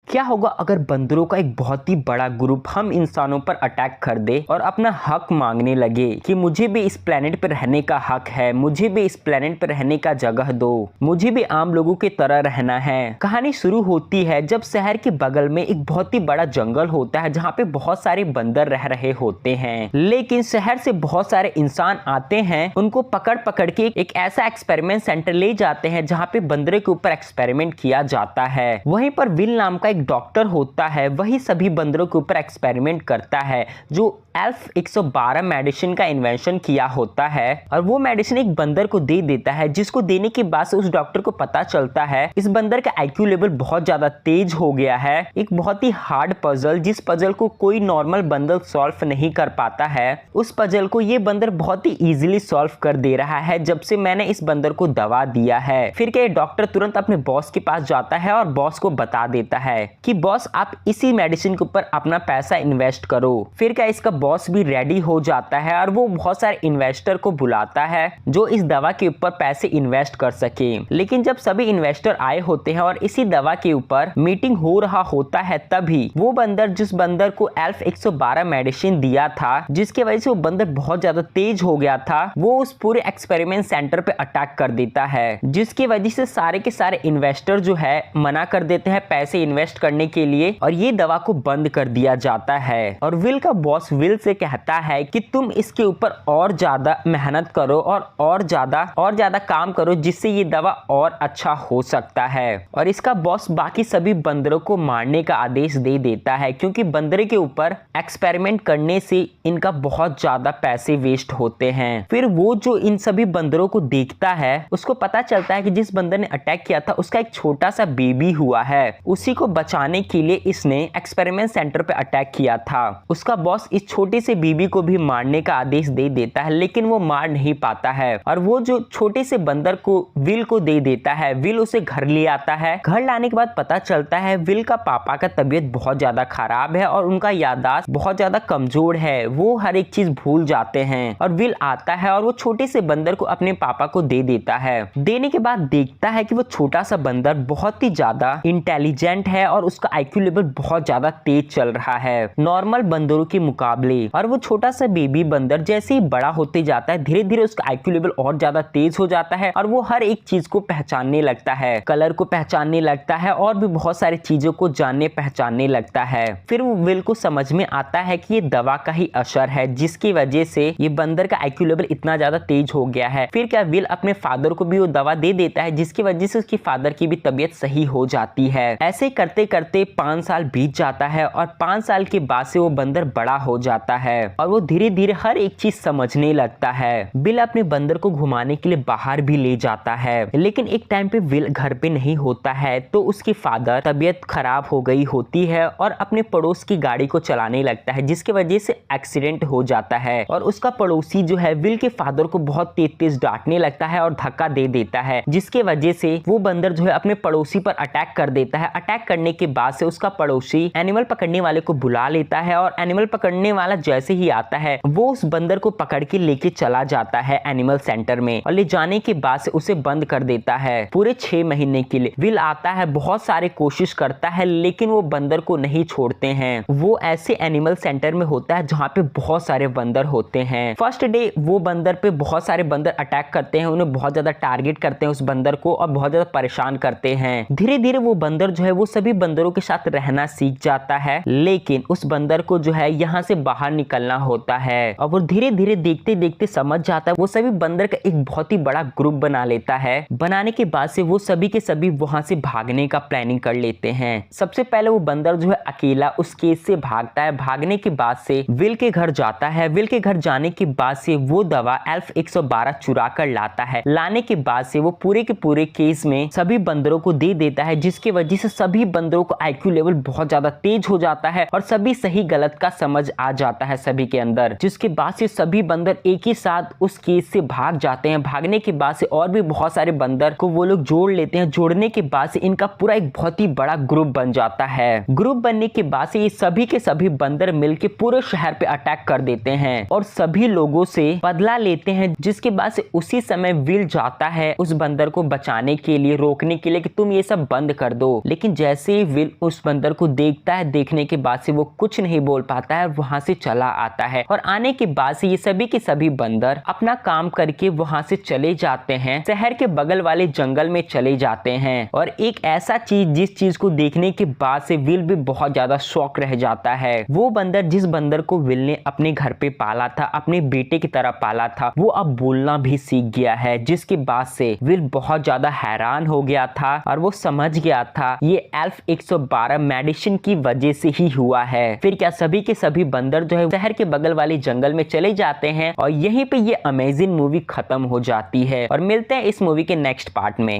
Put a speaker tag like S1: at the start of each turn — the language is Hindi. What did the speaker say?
S1: क्या होगा अगर बंदरों का एक बहुत ही बड़ा ग्रुप हम इंसानों पर अटैक कर दे और अपना हक मांगने लगे कि मुझे भी इस प्लेनेट पर रहने का हक है, मुझे भी इस प्लेनेट पर रहने का जगह दो, मुझे भी आम लोगों की तरह रहना है। कहानी शुरू होती है जब शहर के बगल में एक बहुत ही बड़ा जंगल होता है जहाँ पे बहुत सारे बंदर रह रहे होते हैं, लेकिन शहर से बहुत सारे इंसान आते हैं, उनको पकड़ पकड़ के एक ऐसा एक्सपेरिमेंट सेंटर ले जाते हैं जहाँ पे बंदरों के ऊपर एक्सपेरिमेंट किया जाता है। वहीं पर विल नाम का एक डॉक्टर होता है, वही सभी बंदरों के ऊपर एक्सपेरिमेंट करता है जो एल्फ 112 मेडिसिन का इन्वेंशन किया होता है और वो मेडिसिन एक बंदर को दे देता है, जिसको देने के बाद से उस डॉक्टर को पता चलता है इस बंदर का आईक्यू लेवल बहुत ज्यादा तेज हो गया है। एक बहुत ही हार्ड पजल, जिस पजल को कोई नॉर्मल बंदर सॉल्व नहीं कर पाता है, उस पजल को ये बंदर बहुत ही इजीली सॉल्व कर दे रहा है जब से मैंने इस बंदर को दवा दिया है। फिर क्या डॉक्टर तुरंत अपने बॉस के पास जाता है और बॉस को बता देता है कि बॉस आप इसी मेडिसिन के ऊपर अपना पैसा इन्वेस्ट करो। फिर क्या इसका बॉस भी रेडी हो जाता है और वो बहुत सारे इन्वेस्टर को बुलाता है जो इस दवा के ऊपर पैसे इन्वेस्ट कर सके। लेकिन जब सभी इन्वेस्टर आए होते हैं और इसी दवा के ऊपर मीटिंग हो रहा होता है, तभी वो बंदर जिस बंदर को एल्फ 112 मेडिसिन दिया था, जिसके वजह से वो बंदर बहुत ज्यादा तेज हो गया था, वो उस पूरे एक्सपेरिमेंट सेंटर पे अटैक कर देता है, जिसकी वजह से सारे के सारे इन्वेस्टर जो है मना कर देते हैं पैसे इन्वेस्ट करने के लिए और ये दवा को बंद कर दिया जाता है। और विल का बॉस विल से कहता है कि तुम इसके ऊपर और ज्यादा मेहनत करो और ज्यादा काम करो जिससे ये दवा और अच्छा हो सकता है। और इसका बॉस बाकी सभी बंदरों को मारने का आदेश दे देता है क्योंकि बंदरे के ऊपर एक्सपेरिमेंट करने से इनका बहुत ज्यादा पैसे वेस्ट होते हैं। फिर वो जो इन सभी बंदरों को देखता है उसको पता चलता है कि जिस बंदर ने अटैक किया था उसका एक छोटा सा बेबी हुआ है, उसी को बचाने के लिए इसने एक्सपेरिमेंट सेंटर पे अटैक किया था। उसका बॉस इस छोटे से बेबी को भी मारने का आदेश दे देता है, लेकिन वो मार नहीं पाता है और वो जो छोटे से बंदर को विल को दे देता है। विल उसे घर ले आता है। घर लाने के बाद पता चलता है विल का पापा का तबीयत बहुत ज्यादा खराब है और उनका याददाश्त बहुत ज्यादा कमजोर है, वो हर एक चीज भूल जाते हैं। और विल आता है और वो छोटे से बंदर को अपने पापा को दे देता है। देने के बाद देखता है कि वो छोटा सा बंदर बहुत ही ज्यादा इंटेलिजेंट है और उसका आईक्यू लेवल बहुत ज्यादा तेज चल रहा है नॉर्मल बंदरों के मुकाबले। और वो छोटा सा बेबी बंदर जैसे ही बड़ा होते जाता है, धीरे धीरे उसका आईक्यू लेवल और ज्यादा तेज हो जाता है और वो हर एक चीज को पहचानने लगता है, कलर को पहचानने लगता है और भी बहुत सारी चीजों को जानने पहचानने लगता है। फिर वो विल को समझ में आता है कि ये दवा का ही असर है जिसकी वजह से ये बंदर का आईक्यू लेवल इतना ज्यादा तेज हो गया है। फिर क्या विल अपने फादर को भी वो दवा दे देता है जिसकी वजह से उसकी फादर की भी तबीयत सही हो जाती है। ऐसे करते करते 5 साल बीत जाता है और 5 साल के बाद से वो बंदर बड़ा हो जाता है और वो धीरे धीरे हर एक चीज समझने लगता है। विल अपने बंदर को घुमाने के लिए बाहर भी ले जाता है, लेकिन एक टाइम पे विल घर पे नहीं होता है तो उसकी फादर तबीयत खराब हो गई होती है और अपने पड़ोस की गाड़ी को चलाने लगता है, जिसकी वजह से एक्सीडेंट हो जाता है और उसका पड़ोसी जो है विल के फादर को बहुत तेज तेज डांटने लगता है और धक्का दे देता है, जिसके वजह से वो बंदर जो है अपने पड़ोसी पर अटैक कर देता है। अटैक करने के बाद से उसका पड़ोसी एनिमल पकड़ने वाले को बुला लेता है और एनिमल पकड़ने वाला जैसे ही आता है वो उस बंदर को पकड़ के लेके चला जाता है एनिमल सेंटर में और ले जाने के बाद से उसे बंद कर देता है पूरे 6 महीने के लिए। विल आता है, बहुत सारे कोशिश करता है, लेकिन वो बंदर को नहीं छोड़ते हैं। वो ऐसे एनिमल सेंटर में होता है जहाँ पे बहुत सारे बंदर होते हैं। फर्स्ट डे वो बंदर पे बहुत सारे बंदर अटैक करते हैं, उन्हें बहुत ज्यादा टारगेट करते हैं उस बंदर को और बहुत ज्यादा परेशान करते हैं। धीरे धीरे वो बंदर जो है वो सभी बंदरों के साथ रहना सीख जाता है, लेकिन उस बंदर को जो है यहाँ से बाहर निकलना होता है और वो धीरे धीरे देखते देखते समझ जाता है। वो सभी बंदर का एक बहुत ही बड़ा ग्रुप बना लेता है। बनाने के बाद से वो सभी के सभी वहां से भागने का प्लानिंग कर लेते हैं। सबसे पहले वो बंदर जो है अकेला उस केस से भागता है। भागने के बाद से विल के घर जाता है। विल के घर जाने के बाद से वो दवा एल्फ 112 चुरा कर लाता है। लाने के बाद से वो पूरे के पूरे केस में सभी बंदरों को दे देता है, जिसकी वजह से सभी बंदरों को आईक्यू लेवल बहुत ज्यादा तेज हो जाता है और सभी सही गलत का समझ आ जाता है सभी के अंदर, जिसके बाद से सभी बंदर एक ही साथ उस केस से भाग जाते हैं। भागने के बाद से और भी बहुत सारे बंदर को वो लोग जोड़ लेते हैं। जोड़ने के बाद से इनका पूरा एक बहुत ही बड़ा ग्रुप बन जाता है। ग्रुप बनने के बाद से ये सभी के सभी बंदर मिलके पूरे शहर पे अटैक कर देते हैं और सभी लोगों से बदला लेते हैं, जिसके बाद से उसी समय विल जाता है उस बंदर को बचाने के लिए, रोकने के लिए कि तुम ये सब बंद कर दो। लेकिन जैसे इसलिए विल उस बंदर को देखता है। देखने के बाद से वो कुछ नहीं बोल पाता है, वहां से चला आता है और आने के बाद से ये सभी के सभी बंदर अपना काम करके वहां से चले जाते हैं, शहर के बगल वाले जंगल में चले जाते हैं। और एक ऐसा चीज जिस चीज को देखने के बाद से विल भी बहुत ज्यादा शॉक रह जाता है। वो बंदर जिस बंदर को विल ने अपने घर पे पाला था, अपने बेटे की तरह पाला था, वो अब बोलना भी सीख गया है, जिसके बाद से विल बहुत ज्यादा हैरान हो गया था और वो समझ गया था ये एल्फ 112 मेडिसिन की वजह से ही हुआ है। फिर क्या सभी के सभी बंदर जो है शहर के बगल वाले जंगल में चले जाते हैं और यहीं पे ये अमेजिंग मूवी खत्म हो जाती है। और मिलते हैं इस मूवी के नेक्स्ट पार्ट में।